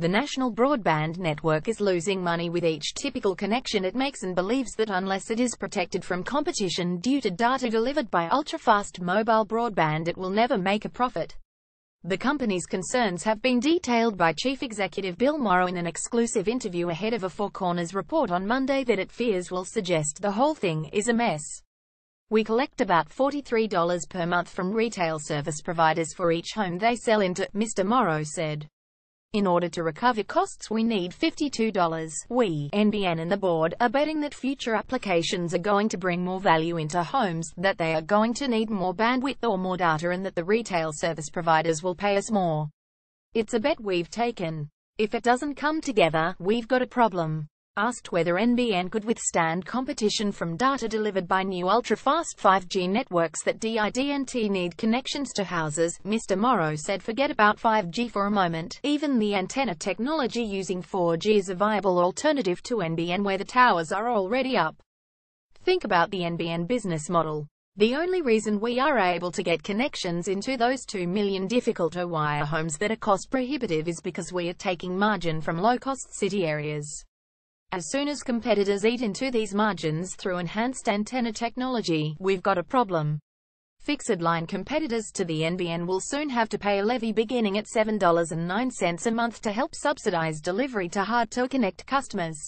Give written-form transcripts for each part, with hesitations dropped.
The national broadband network is losing money with each typical connection it makes and believes that unless it is protected from competition due to data delivered by ultra-fast mobile broadband it will never make a profit. The company's concerns have been detailed by Chief Executive Bill Morrow in an exclusive interview ahead of a Four Corners report on Monday that it fears will suggest the whole thing is a mess. We collect about $43 per month from retail service providers for each home they sell into, Mr. Morrow said. In order to recover costs we need $52. We, NBN and the board, are betting that future applications are going to bring more value into homes, that they are going to need more bandwidth or more data and that the retail service providers will pay us more. It's a bet we've taken. If it doesn't come together, we've got a problem. Asked whether NBN could withstand competition from data delivered by new ultra-fast 5G networks that didn't need connections to houses, Mr. Morrow said forget about 5G for a moment, even the antenna technology using 4G is a viable alternative to NBN where the towers are already up. Think about the NBN business model. The only reason we are able to get connections into those 2 million difficult-to-wire homes that are cost-prohibitive is because we are taking margin from low-cost city areas. As soon as competitors eat into these margins through enhanced antenna technology, we've got a problem. Fixed-line competitors to the NBN will soon have to pay a levy beginning at $7.09 a month to help subsidize delivery to hard-to-connect customers.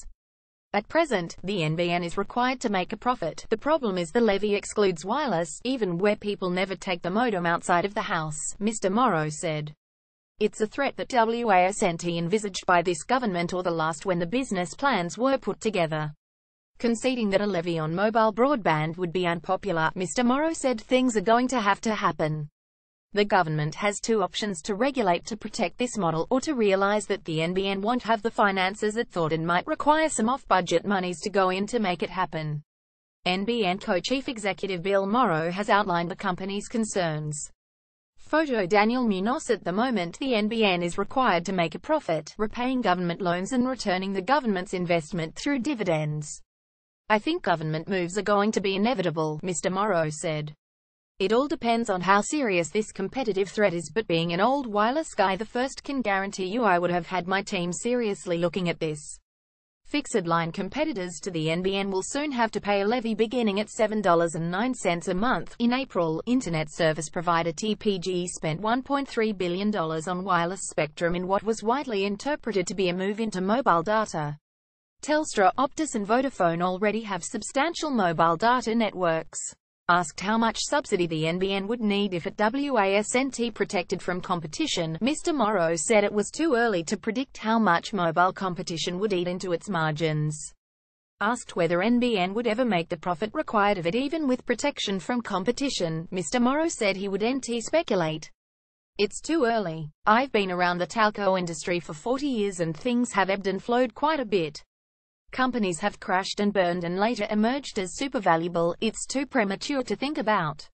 At present, the NBN is required to make a profit. The problem is the levy excludes wireless, even where people never take the modem outside of the house, Mr. Morrow said. It's a threat that wasn't envisaged by this government or the last when the business plans were put together. Conceding that a levy on mobile broadband would be unpopular, Mr. Morrow said things are going to happen. The government has two options: to regulate to protect this model, or to realize that the NBN won't have the finances it thought and might require some off-budget monies to go in to make it happen. NBN co-chief executive Bill Morrow has outlined the company's concerns. Photo Daniel Munoz. At the moment, the NBN is required to make a profit, repaying government loans and returning the government's investment through dividends. I think government moves are going to be inevitable, Mr. Morrow said. It all depends on how serious this competitive threat is, but being an old wireless guy the first can guarantee you I would have had my team seriously looking at this. Fixed-line competitors to the NBN will soon have to pay a levy beginning at $7.09 a month. In April, internet service provider TPG spent $1.3 billion on wireless spectrum in what was widely interpreted to be a move into mobile data. Telstra, Optus and Vodafone already have substantial mobile data networks. Asked how much subsidy the NBN would need if it wasn't protected from competition, Mr. Morrow said it was too early to predict how much mobile competition would eat into its margins. Asked whether NBN would ever make the profit required of it even with protection from competition, Mr. Morrow said he wouldn't speculate. It's too early. I've been around the telco industry for 40 years and things have ebbed and flowed quite a bit. Companies have crashed and burned and later emerged as super valuable. It's too premature to think about.